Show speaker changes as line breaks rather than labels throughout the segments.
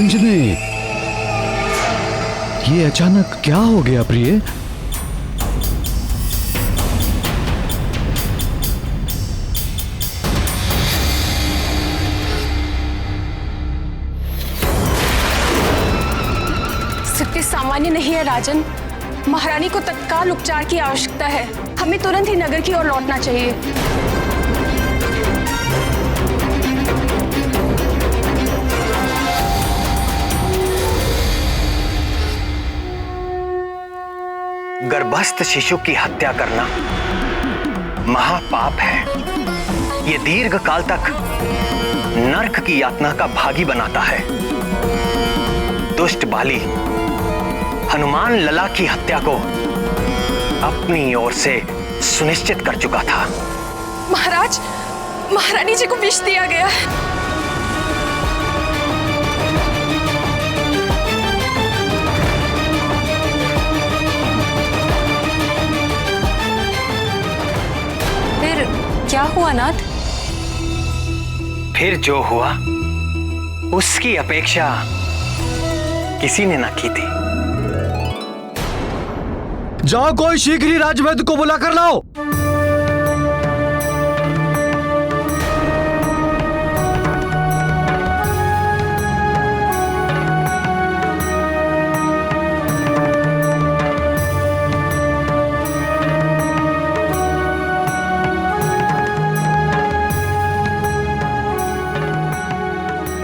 अंजने, ये अचानक क्या हो गया प्रिय?
स्थिति सामान्य नहीं है राजन। महारानी को तत्काल उपचार की आवश्यकता है। हमें तुरंत ही नगर की ओर लौटना चाहिए।
गर्भस्थ शिशु की हत्या करना महापाप है। ये दीर्घ काल तक नरक की यातना का भागी बनाता है। दुष्ट बाली हनुमान लला की हत्या को अपनी ओर से सुनिश्चित कर चुका था।
महाराज, महारानी जी को विष दिया गया है।
फिर क्या हुआ नाथ?
फिर जो हुआ उसकी अपेक्षा किसी ने ना की थी।
जाओ, कोई शीघ्र ही राजवैद्य को बुला कर लाओ।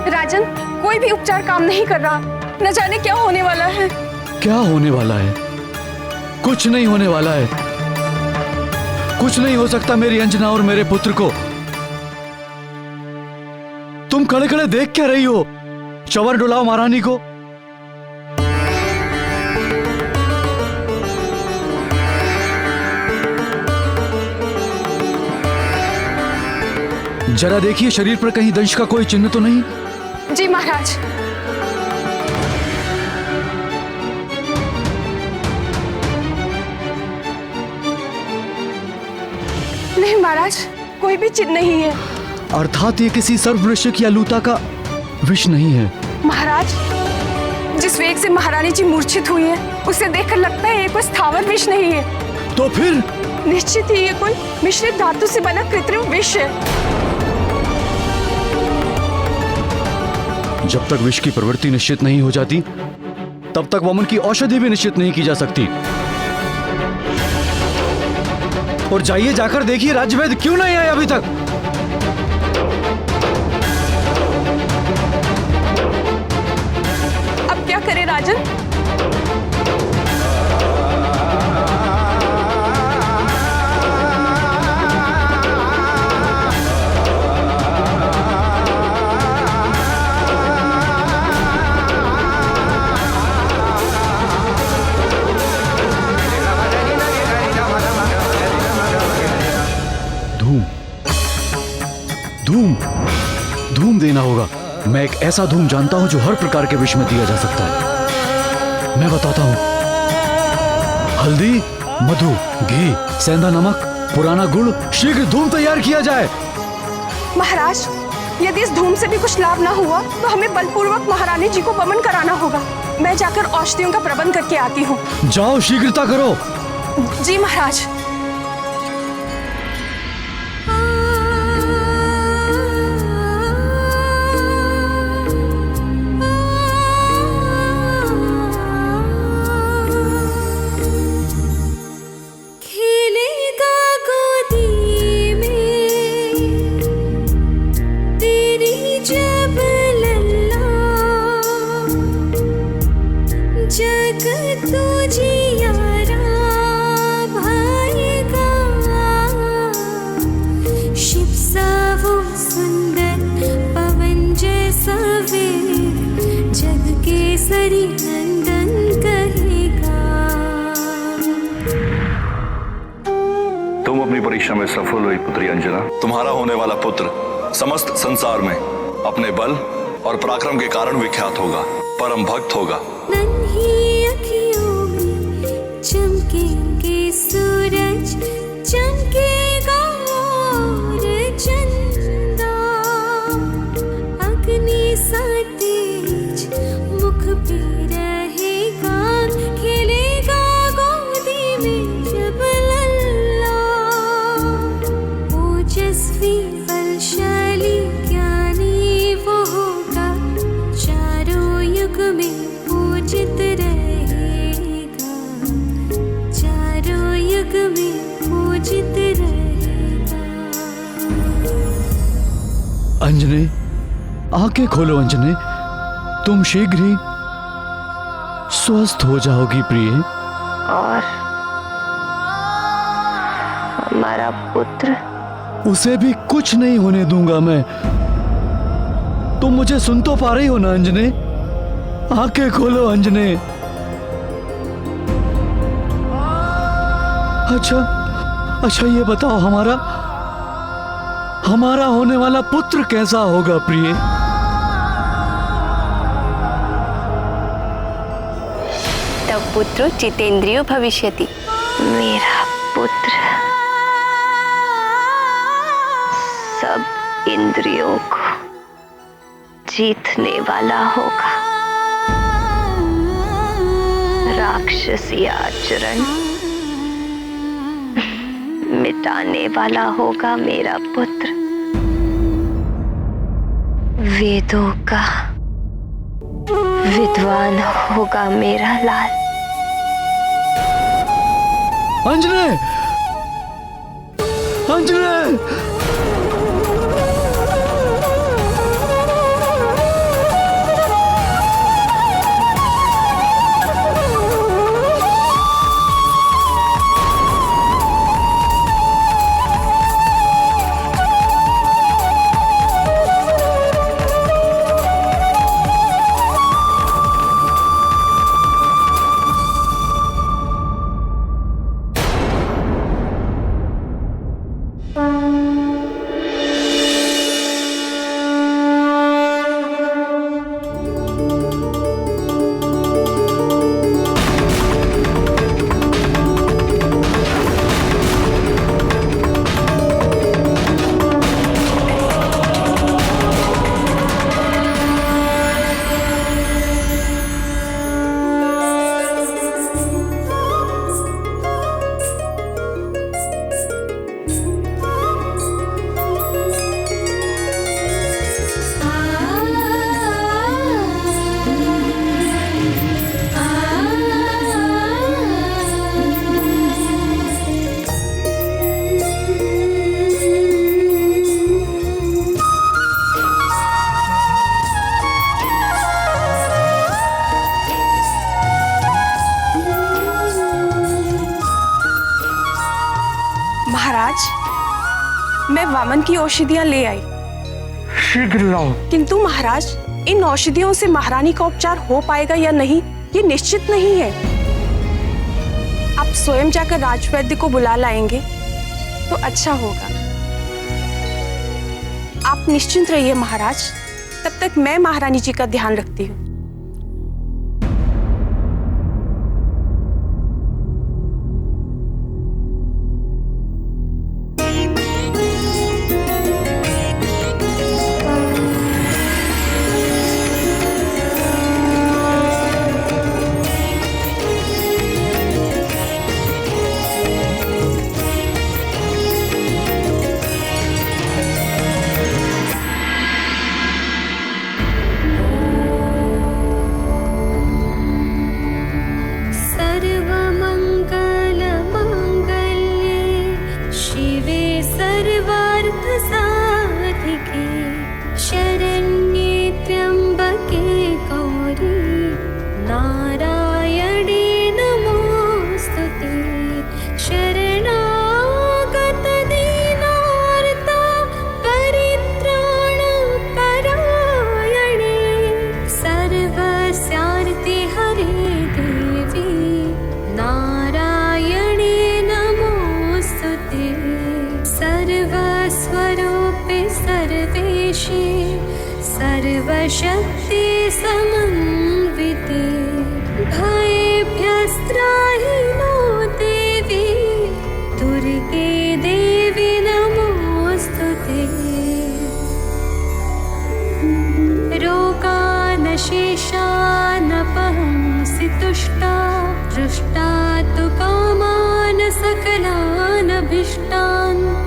राजन, कोई भी उपचार काम नहीं कर रहा। न जाने क्या होने वाला है।
क्या होने वाला है? कुछ नहीं होने वाला है। कुछ नहीं हो सकता मेरी अंजना और मेरे पुत्र को। तुम खड़े खड़े देख क्या रही हो? चवर डुलाओ महारानी को। जरा देखिए शरीर पर कहीं दंश का कोई चिन्ह तो नहीं?
जी महाराज। नहीं महाराज, कोई भी चिन्ह नहीं है।
अर्थात ये किसी सर्ववृश्चिक या लूता का विष नहीं है।
महाराज, जिस वेग से महारानी जी मूर्छित हुई है, उसे देखकर लगता है ये कोई स्थावर विष नहीं है।
तो फिर?
निश्चित ही ये कोई मिश्रित धातु से बना कृत्रिम विष है।
जब तक विष की प्रवृत्ति निश्चित नहीं हो जाती, तब तक वमन की औषधि भी निश्चित नहीं की जा सकती। और जाइए, जाकर देखिए राजवैद्य क्यों नहीं आए अभी तक।
अब क्या करे राजन?
धूम, धूम देना होगा। मैं एक ऐसा धूम जानता हूं जो हर प्रकार के विष में दिया जा सकता है। मैं बताता हूं। हल्दी, मधु, घी, सेंधा नमक, पुराना गुड़, शीघ्र धूम तैयार किया जाए।
महाराज, यदि इस धूम से भी कुछ लाभ ना हुआ तो हमें बलपूर्वक महारानी जी को वमन कराना होगा। मैं जाकर औषधियों का प्रबंध करके आती हूँ।
जाओ, शीघ्रता करो।
जी महाराज।
तुम अपनी परीक्षा में सफल हुई पुत्री अंजना। तुम्हारा होने वाला पुत्र समस्त संसार में अपने बल और पराक्रम के कारण विख्यात होगा, परम भक्त होगा।
चमकेंगे सूरज, चमकेगा और चंदा, अग्नि सा तेज
अंजने, आंखें खोलो अंजने, तुम शीघ्र ही स्वस्थ हो जाओगी प्रिय।
और हमारा पुत्र?
उसे भी कुछ नहीं होने दूंगा मैं। तुम मुझे सुन तो पा रही हो ना अंजने? आंखें खोलो अंजने। अच्छा ये बताओ, हमारा होने वाला पुत्र कैसा होगा प्रिय?
तब पुत्रो जितेंद्रियो भविष्यति। मेरा पुत्र सब इंद्रियों को जीतने वाला होगा। राक्षसी आचरण मिटाने वाला होगा मेरा पुत्र। वेदों का विद्वान होगा मेरा लाल।
अंजने, अंजने!
मैं वामन की औषधियां ले आई।
शीघ्र लाओ।
किंतु महाराज, इन औषधियों से महारानी का उपचार हो पाएगा या नहीं, ये निश्चित नहीं है। आप स्वयं जाकर राजवैद्य को बुला लाएंगे तो अच्छा होगा। आप निश्चिंत रहिए महाराज, तब तक मैं महारानी जी का ध्यान रखती हूँ।
सर्वशक्ति समन्विते भयेभ्यस्त्राहि नो देवी दुर्गे देवी नमोस्तुते। रोगानशेषानपहंसि तुष्टा दृष्टा तु कामान् सकलानभीष्टान्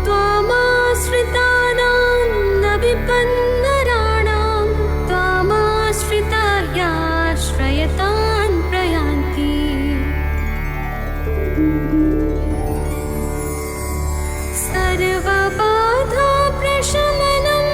त्वामाश्रितानां न विपन्नराणां त्वामाश्रिता याश्रयतान् प्रयान्ति। सर्वबाधा प्रशमनं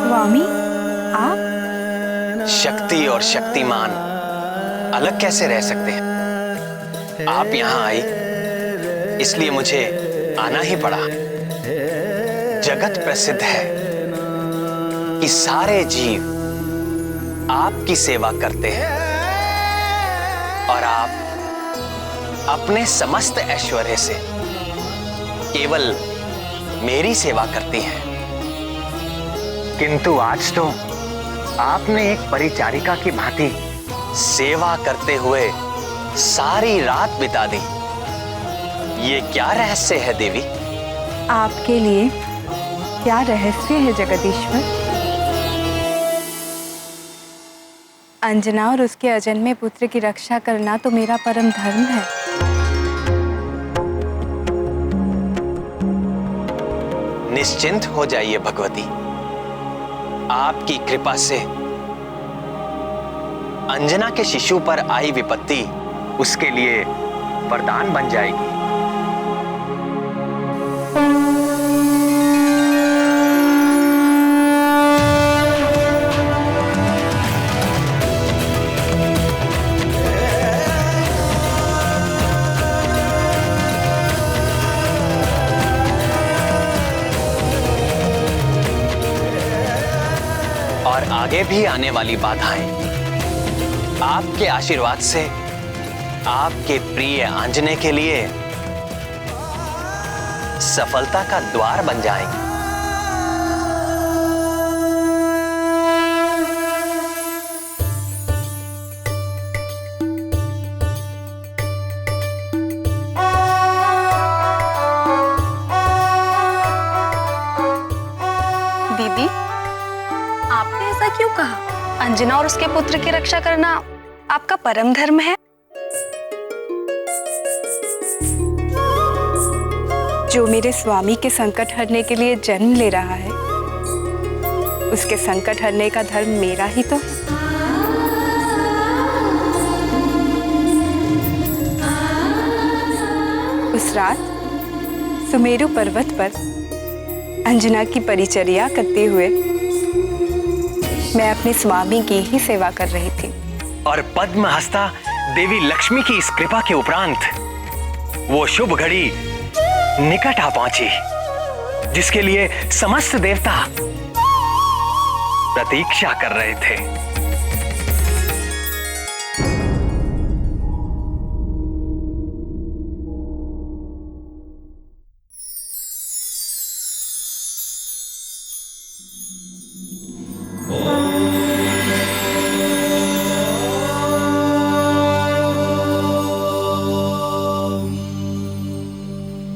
स्वामी, आप?
शक्ति और शक्तिमान अलग कैसे रह सकते हैं? आप यहां आई इसलिए मुझे आना ही पड़ा। जगत प्रसिद्ध है कि सारे जीव आपकी सेवा करते हैं और आप अपने समस्त ऐश्वर्य से केवल मेरी सेवा करती हैं। किंतु आज तो आपने एक परिचारिका की भांति सेवा करते हुए सारी रात बिता दी। ये क्या रहस्य है देवी?
आपके लिए क्या रहस्य है जगदीश्वर? अंजना और उसके अजन्मे पुत्र की रक्षा करना तो मेरा परम धर्म है।
निश्चिंत हो जाइए भगवती, आपकी कृपा से अंजना के शिशु पर आई विपत्ति उसके लिए वरदान बन जाएगी। और आगे भी आने वाली बाधाएं आपके आशीर्वाद से आपके प्रिय आंजने के लिए सफलता का द्वार बन जाएंगी।
दीदी, आपने ऐसा क्यों कहा? अंजना और उसके पुत्र की रक्षा करना आपका परम धर्म है। जो मेरे स्वामी के संकट हरने के लिए जन्म ले रहा है, उसके संकट हरने का धर्म मेरा ही तो है। उस रात सुमेरु पर्वत पर अंजना की परिचर्या करते हुए मैं अपने स्वामी की ही सेवा कर रही थी।
और पद्म हस्ता देवी लक्ष्मी की इस कृपा के उपरांत वो शुभ घड़ी निकट आ पहुंची जिसके लिए समस्त देवता प्रतीक्षा कर रहे थे।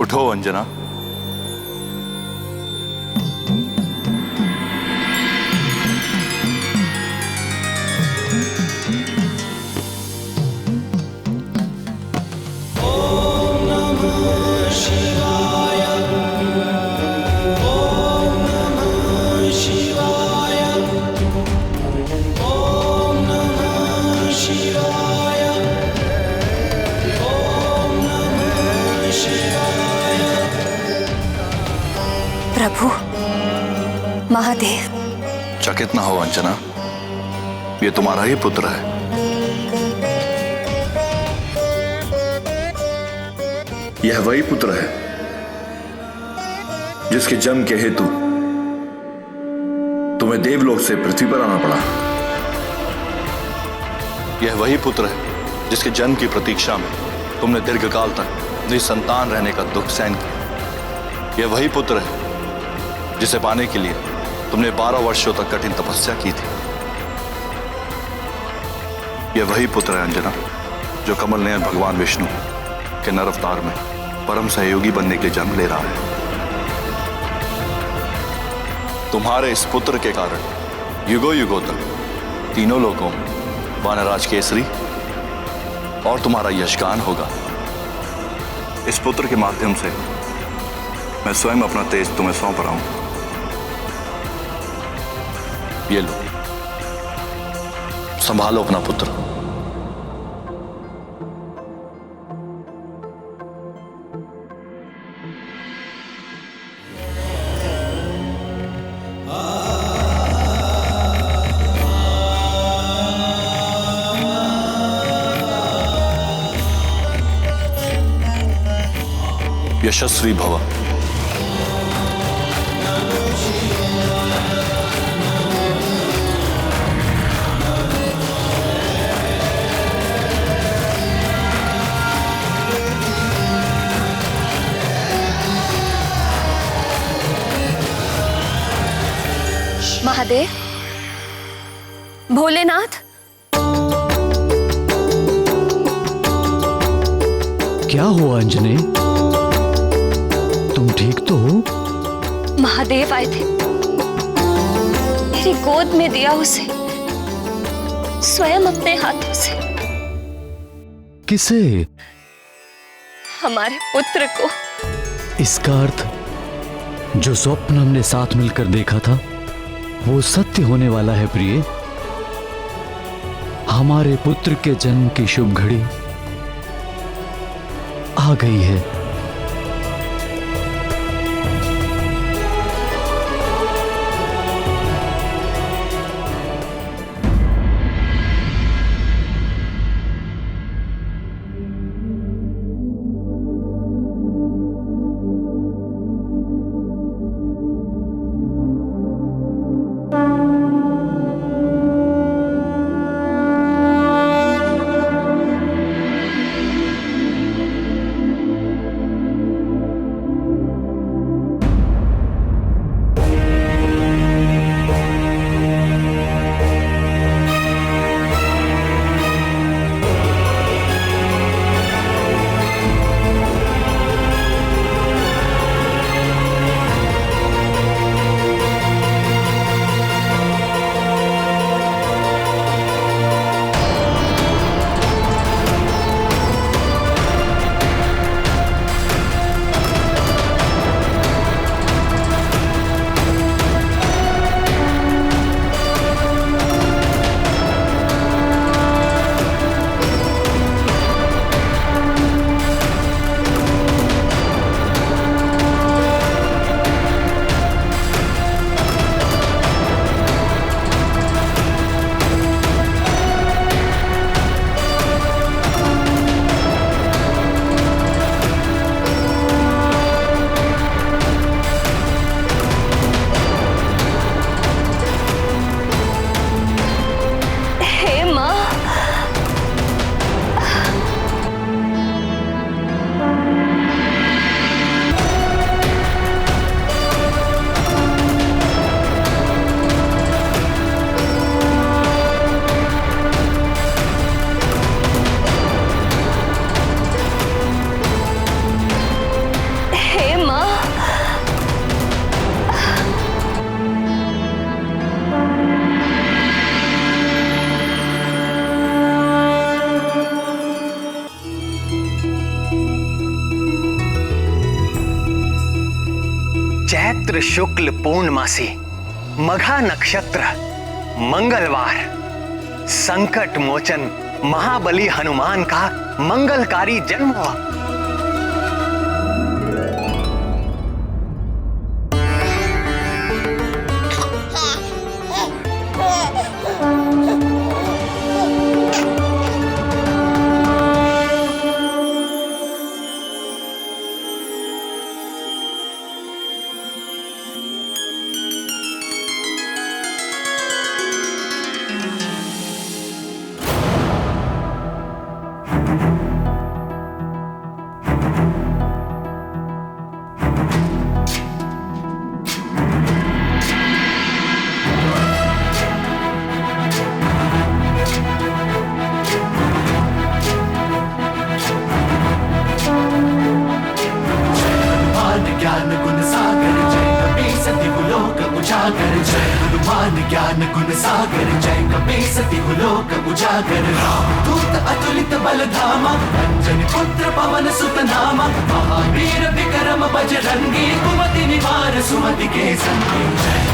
उठो अंजना।
प्रभु, महादेव।
चकित ना हो अंजना, ये तुम्हारा ही पुत्र है। यह वही पुत्र है जिसके जन्म के हेतु तुम्हें देवलोक से पृथ्वी पर आना पड़ा। यह वही पुत्र है जिसके जन्म की प्रतीक्षा में तुमने दीर्घकाल तक निसंतान रहने का दुख सहन किया। यह वही पुत्र है जिसे पाने के लिए तुमने 12 वर्षों तक कठिन तपस्या की थी। यह वही पुत्र है अंजना जो कमल नयन भगवान विष्णु के नर अवतार में परम सहयोगी बनने के लिए जन्म ले रहा है। तुम्हारे इस पुत्र के कारण युगों युगों तक तीनों लोगों में वानराज केसरी और तुम्हारा यशगान होगा। इस पुत्र के माध्यम से मैं स्वयं अपना तेज तुम्हें सौंप रहा हूं। ये लो, संभालो अपना पुत्र। यशस्वी भव।
महादेव, भोलेनाथ,
क्या हुआ अंजने? तुम ठीक तो हो?
महादेव आए थे, मेरी गोद में दिया उसे स्वयं अपने हाथों से।
किसे?
हमारे पुत्र को।
इसका अर्थ जो स्वप्न हमने साथ मिलकर देखा था वो सत्य होने वाला है प्रिय। हमारे पुत्र के जन्म की शुभ घड़ी आ गई है।
चैत्र शुक्ल पूर्णमासी मघा नक्षत्र मंगलवार संकट मोचन महाबली हनुमान का मंगलकारी जन्म हुआ।
उजागर, जय हनुमान ज्ञान गुण सागर, जय कपीसति लोक उजागर। रामदूत अतुलित बल धामा, अंजनी पुत्र पवन सुत नामा, महावीर विक्रम बजरंगी, कुमति निवार सुमति के संगी। जय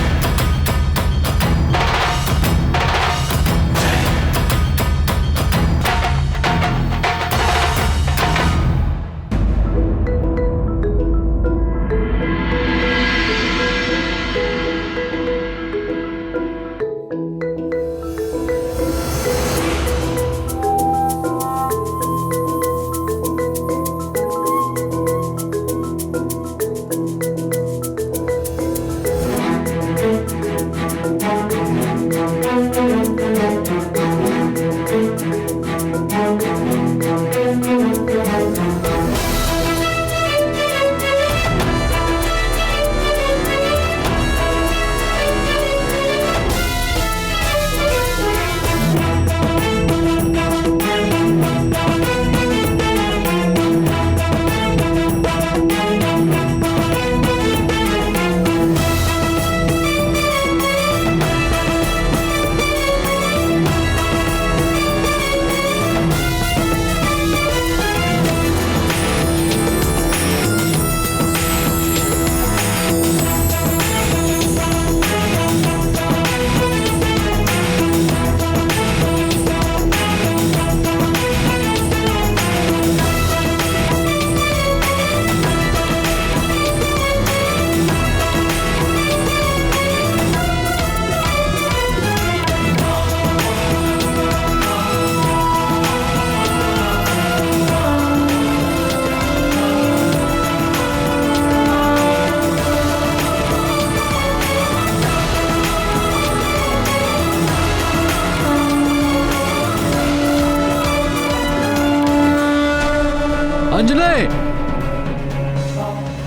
अंजने,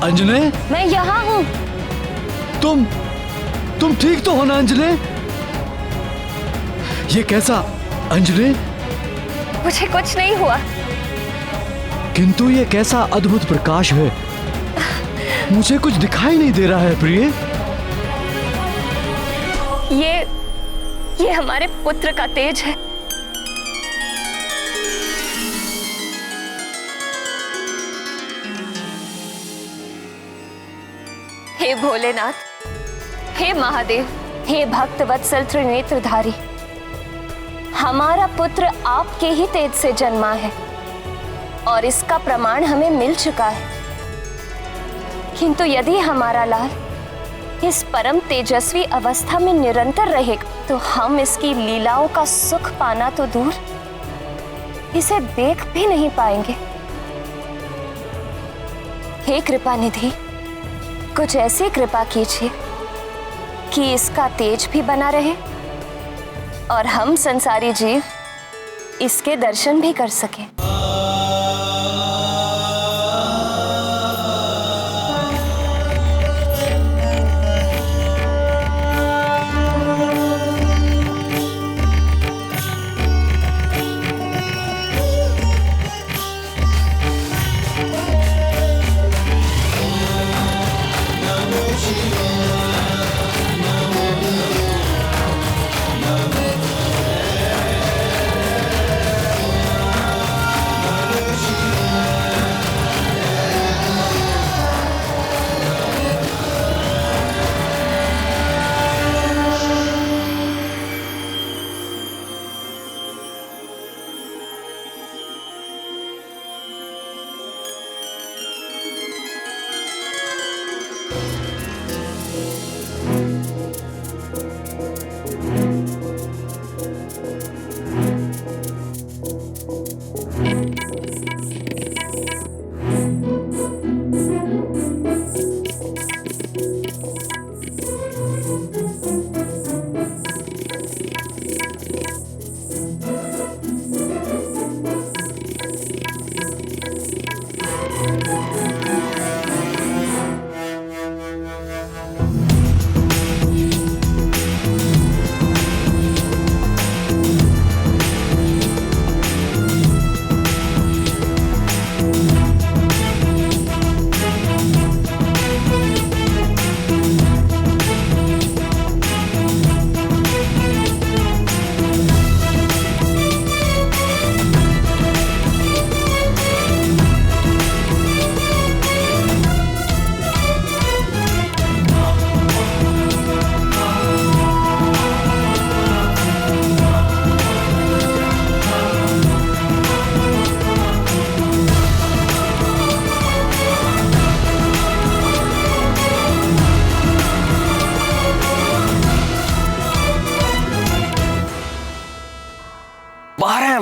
अंजने,
मैं यहाँ हूँ।
तुम ठीक तो हो ना अंजने? ये कैसा अंजने?
मुझे कुछ नहीं हुआ।
किंतु ये कैसा अद्भुत प्रकाश है, मुझे कुछ दिखाई नहीं दे रहा है प्रिय।
ये हमारे पुत्र का तेज है। हे भोलेनाथ, हे महादेव, हे भक्त वत्सल त्रिनेत्रधारी, हमारा पुत्र आपके ही तेज से जन्मा है और इसका प्रमाण हमें मिल चुका है। किंतु यदि हमारा लाल इस परम तेजस्वी अवस्था में निरंतर रहेगा तो हम इसकी लीलाओं का सुख पाना तो दूर, इसे देख भी नहीं पाएंगे। हे कृपा निधि, कुछ ऐसी कृपा कीजिए कि इसका तेज भी बना रहे और हम संसारी जीव इसके दर्शन भी कर सकें।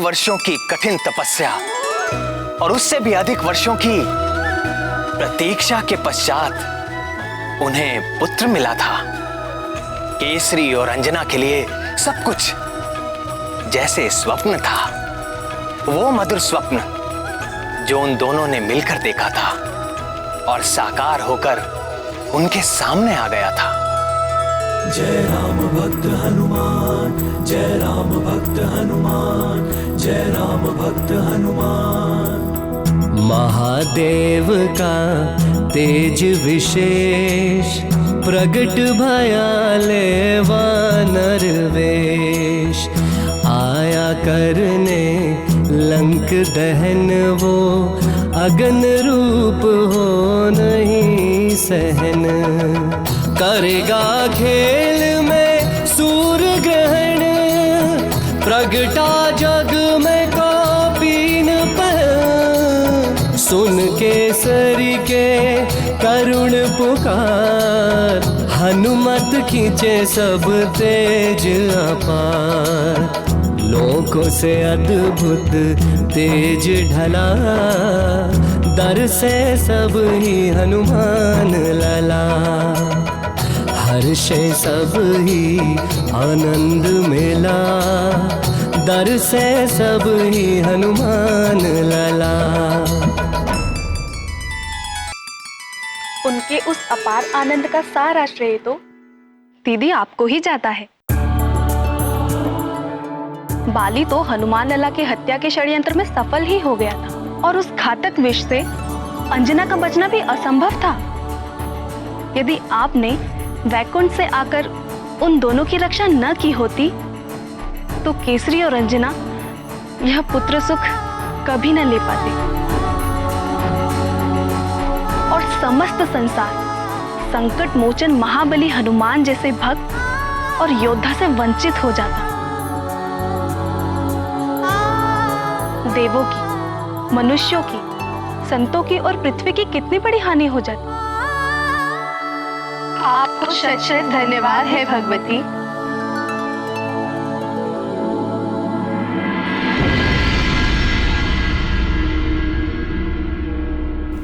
वर्षों की कठिन तपस्या और उससे भी अधिक वर्षों की प्रतीक्षा के पश्चात उन्हें पुत्र मिला था। केसरी और अंजना के लिए सब कुछ जैसे स्वप्न था, वो मधुर स्वप्न जो उन दोनों ने मिलकर देखा था और साकार होकर उनके सामने आ गया था।
जय राम भक्त हनुमान, जय राम भक्त हनुमान, जय राम भक्त हनुमान।
महादेव का तेज विशेष प्रगट भयाले वानर वेश, आया करने लंक दहन वो अगन रूप हो नहीं सहन, करेगा खेल में सूर्य ग्रहण, प्रगटा जग में कौपीन पर, सुन केसरी के करुण पुकार, हनुमत खींचे सब तेज अपार, लोकों से अद्भुत तेज ढला, दर से सब ही हनुमान लला, हर्षे सब ही आनंद मिला, दर से सब ही हनुमान लला।
उनके उस अपार आनंद का सारा श्रेय तो दीदी आपको ही जाता है। बाली तो हनुमान लला की हत्या के षड्यंत्र में सफल ही हो गया था और उस घातक विष से अंजना का बचना भी असंभव था। यदि आपने वैकुंठ से आकर उन दोनों की रक्षा न की होती तो केसरी और अंजना यह पुत्र सुख कभी न ले पाते और समस्त संसार संकट मोचन महाबली हनुमान जैसे भक्त और योद्धा से वंचित हो जाता। देवों की, मनुष्यों की, संतों की और पृथ्वी की कितनी बड़ी हानि हो जाती। आपको शत शत धन्यवाद है भगवती।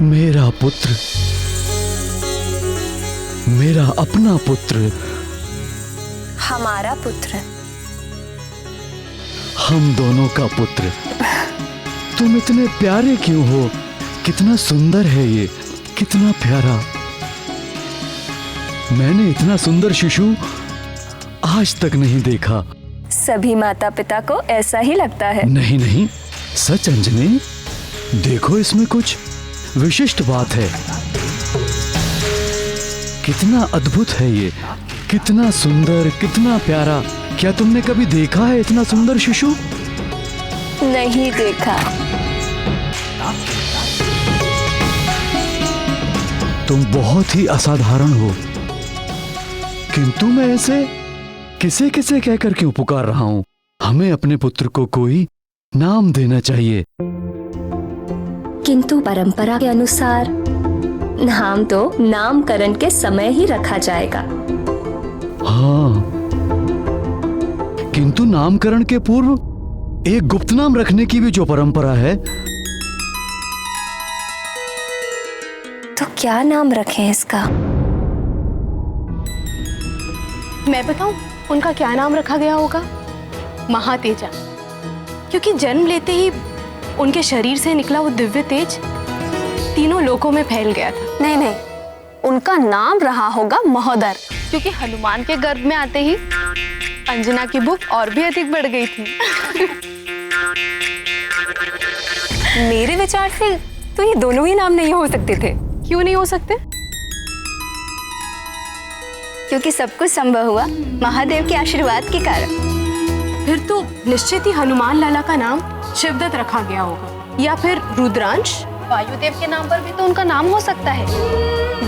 मेरा पुत्र, मेरा अपना पुत्र,
हमारा पुत्र,
हम दोनों का पुत्र। तुम इतने प्यारे क्यों हो? कितना सुंदर है ये, कितना प्यारा। मैंने इतना सुंदर शिशु आज तक नहीं देखा।
सभी माता पिता को ऐसा ही लगता है।
नहीं नहीं, सच अंजनी, देखो इसमें कुछ विशिष्ट बात है। कितना अद्भुत है ये, कितना सुंदर, कितना प्यारा। क्या तुमने कभी देखा है इतना सुंदर शिशु?
नहीं देखा।
तुम बहुत ही असाधारण हो, किंतु मैं ऐसे किसे किसे कहकर क्यों पुकार रहा हूं? हमें अपने पुत्र को कोई नाम देना चाहिए।
किंतु परंपरा के अनुसार नाम तो नामकरण के समय ही रखा जाएगा।
हाँ, किंतु नामकरण के पूर्व एक गुप्त नाम रखने की भी जो परंपरा है।
तो क्या नाम रखें इसका?
मैं बताऊं उनका क्या नाम रखा गया होगा? महातेजा, क्योंकि जन्म लेते ही उनके शरीर से निकला वो दिव्य तेज तीनों लोकों में फैल गया था।
नहीं नहीं, उनका नाम रहा होगा महोदर,
क्योंकि हनुमान के गर्भ में आते ही अंजना की भूख और भी अधिक बढ़ गई थी।
मेरे विचार से तो ये दोनों ही नाम नहीं हो सकते थे।
क्यों नहीं हो सकते?
क्योंकि सब कुछ संभव हुआ महादेव के आशीर्वाद के कारण।
फिर तो निश्चित ही हनुमान लाला का नाम शिवदत्त रखा गया होगा, या फिर रुद्रांश। वायुदेव के नाम पर भी तो उनका नाम हो सकता है,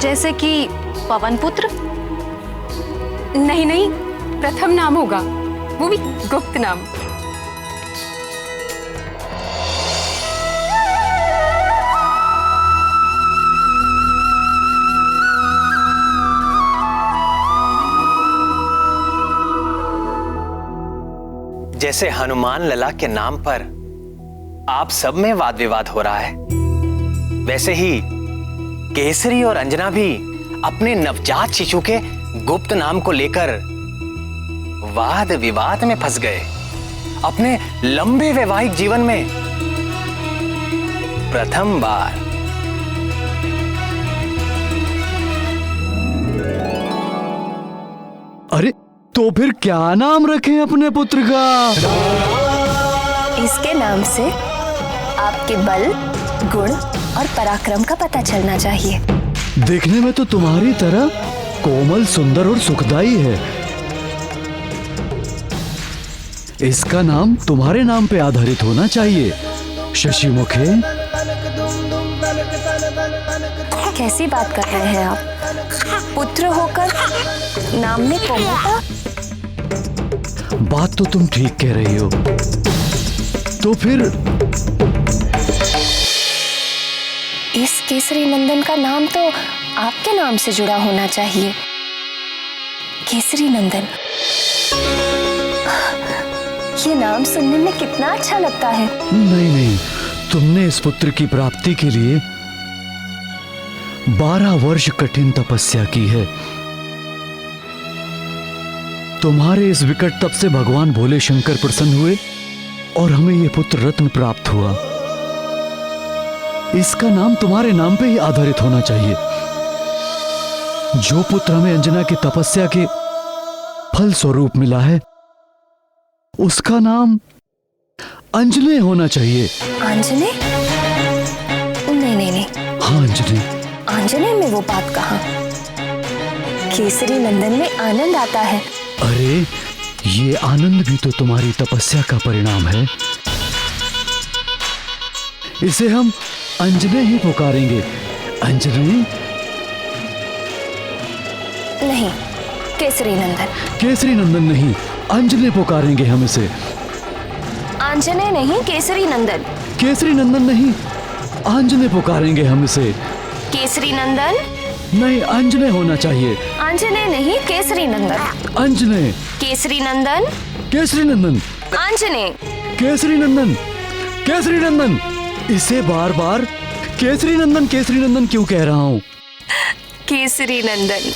जैसे कि पवन पुत्र।
नहीं नहीं, प्रथम नाम होगा, वो भी गुप्त नाम।
जैसे हनुमान लला के नाम पर आप सब में वाद विवाद हो रहा है। वैसे ही केसरी और अंजना भी अपने नवजात शिशु के गुप्त नाम को लेकर वाद विवाद में फंस गए। अपने लंबे वैवाहिक जीवन में प्रथम बार।
अरे तो फिर क्या नाम रखें अपने पुत्र का?
इसके नाम से आपके बल, गुण और पराक्रम का पता चलना चाहिए।
देखने में तो तुम्हारी तरह कोमल, सुंदर और सुखदाई है। इसका नाम तुम्हारे नाम पे आधारित होना चाहिए, शशिमुखे।
कैसी बात कर रहे हैं आप? पुत्र होकर नाम में कोमलता?
बात तो तुम ठीक कह रही हो। तो फिर
इस केसरी नंदन का नाम तो आपके नाम से जुड़ा होना चाहिए। केसरी नंदन, ये नाम सुनने में कितना अच्छा लगता है।
नहीं नहीं, तुमने इस पुत्र की प्राप्ति के लिए 12 वर्ष कठिन तपस्या की है। तुम्हारे इस विकट तप से भगवान भोले शंकर प्रसन्न हुए और हमें यह पुत्र रत्न प्राप्त हुआ। इसका नाम तुम्हारे नाम पे ही आधारित होना चाहिए। जो पुत्र हमें अंजना की तपस्या के फल स्वरूप मिला है, उसका नाम अंजने होना चाहिए।
अंजने? नहीं नहीं नहीं।
हाँ अंजने।
अंजने में वो बात कहाँ? केसरी नंदन में आनंद आता है।
अरे ये आनंद भी तो तुम्हारी तपस्या का परिणाम है। इसे हम अंजने ही पुकारेंगे। अंजने
नहीं, केसरी नंदन।
केसरी नंदन नहीं, अंजने पुकारेंगे हम इसे।
अंजने नहीं, केसरी नंदन।
केसरी नंदन नहीं, अंजने पुकारेंगे हम इसे।
केसरी नंदन
नहीं, अंजने होना चाहिए।
अंजने नहीं, केसरी नंदन।
अंजने।
केसरी नंदन।
केसरी नंदन।
अंजने।
केसरी नंदन। केसरी नंदन। इसे बार बार केसरी नंदन क्यों कह रहा हूँ?
केसरी नंदन।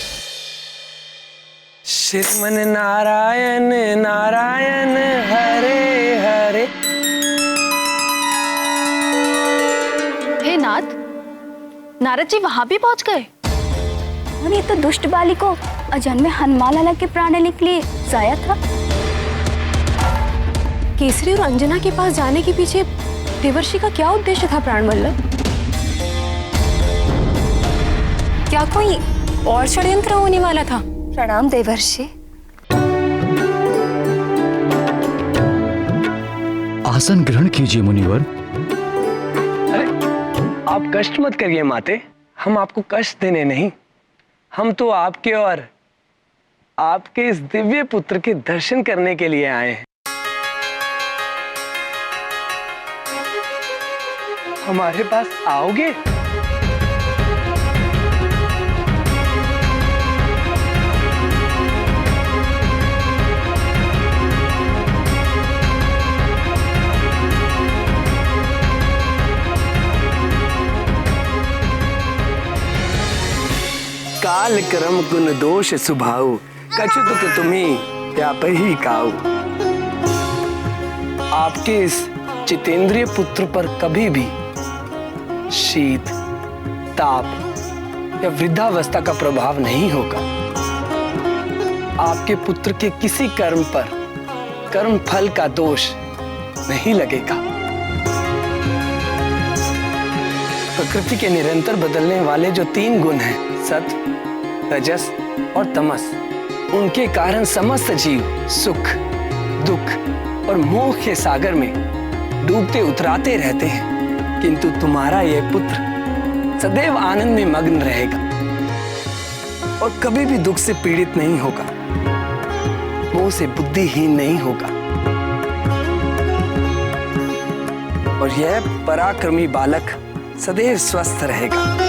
श्रीमन नारायण नारायण हरे हरे।
हे नाथ, नारद जी वहां भी पहुंच गए।
और ये तो दुष्ट बाली को अजन्मे हनुमान लाला के प्राण लेने के लिए जाया था।
केसरी और अंजना के पास जाने के पीछे देवर्षि का क्या उद्देश्य था प्राण वल्लभ? क्या कोई और षड्यंत्र होने वाला था?
प्रणाम देवर्षि।
आसन ग्रहण कीजिए मुनिवर।
अरे आप कष्ट मत करिए माते, हम आपको कष्ट देने नहीं, हम तो आपके और आपके इस दिव्य पुत्र के दर्शन करने के लिए आए हैं। हमारे पास आओगे? काल कर्म गुण दोष सुभाऊ, कछु दुख तुम्हें व्याप ही काऊ। आपके इस जितेंद्रिय पुत्र पर कभी भी शीत, ताप या वृद्धावस्था का प्रभाव नहीं होगा। आपके पुत्र के किसी कर्म पर कर्म फल का दोष नहीं लगेगा। प्रकृति के निरंतर बदलने वाले जो 3 गुण हैं, सत्व, रजस और तमस, उनके कारण समस्त जीव सुख, दुख और मोह के सागर में डूबते उतराते रहते हैं। किंतु तुम्हारा यह पुत्र सदैव आनंद में मग्न रहेगा और कभी भी दुख से पीड़ित नहीं होगा, मोह से बुद्धिहीन नहीं होगा। और यह पराक्रमी बालक सदैव स्वस्थ रहेगा।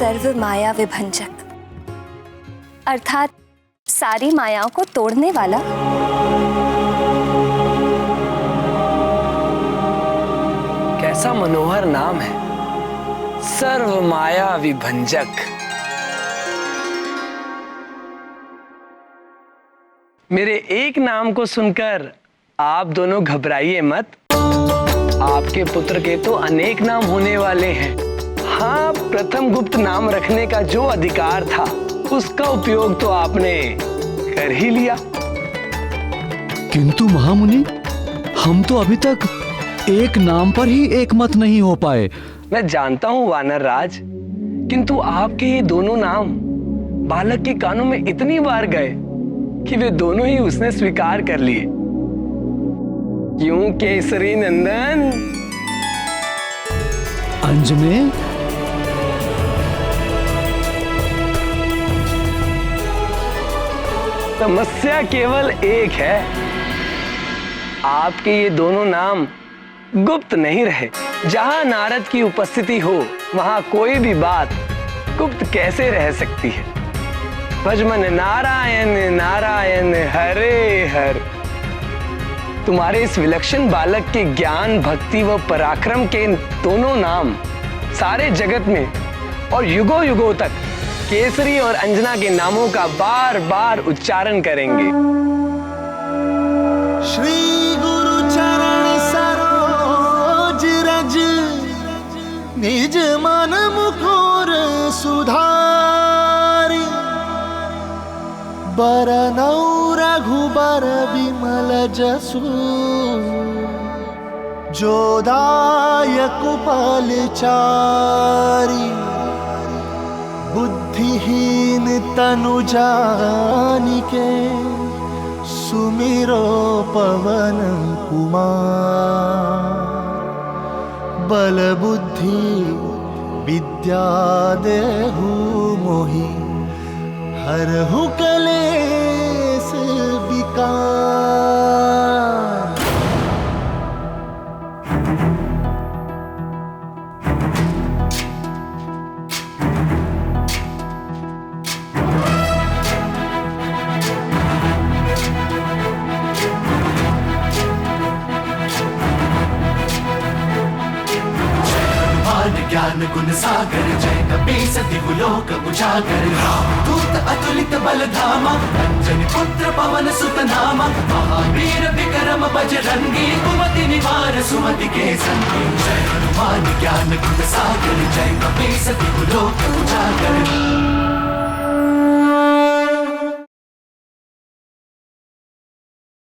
सर्व माया विभंजक, अर्थात सारी मायाओं को तोड़ने वाला।
कैसा मनोहर नाम है, सर्व माया विभंजक। मेरे एक नाम को सुनकर आप दोनों घबराइए मत। आपके पुत्र के तो अनेक नाम होने वाले हैं। हाँ, प्रथम गुप्त नाम रखने का जो अधिकार था उसका उपयोग तो आपने कर ही लिया।
किंतु महामुनि, हम तो अभी तक एक नाम पर ही एक मत नहीं हो पाए।
मैं जानता हूँ वानर राज, किंतु आपके ये दोनों नाम बालक के कानों में इतनी बार गए कि वे दोनों ही उसने स्वीकार कर लिए। क्यों केसरी नंदन?
अंजने,
समस्या केवल एक है, आपके ये दोनों नाम गुप्त नहीं रहे। जहां नारद की उपस्थिति हो वहां कोई भी बात गुप्त कैसे रह सकती है। भजमन नारायण नारायण हरे हर। तुम्हारे इस विलक्षण बालक के ज्ञान, भक्ति व पराक्रम के दोनों नाम सारे जगत में और युगों युगों तक केसरी और अंजना के नामों का बार बार उच्चारण करेंगे।
श्री गुरु चरण सरोज रज, निज मन मुकुर सुधारी। बरनौ रघुबर बिमल जसु, जो दायक फलचारी। बुद्धिहीन तनु जानिके, सुमिरो पवन कुमार। बल बुद्धि विद्या देहु मोहि, हरहु कलेस विकार। ज्ञान गुण सागर, जय कपीस तिहु लोक उजागर। दूत अतुलित बल धामा, अंजनी पुत्र पवन सुत नामा। महावीर विक्रम बजरंगी, कुमति निवार सुमति के संगी। जय हनुमान ज्ञान गुण सागर, जय कपीस तिहु लोक उजागर।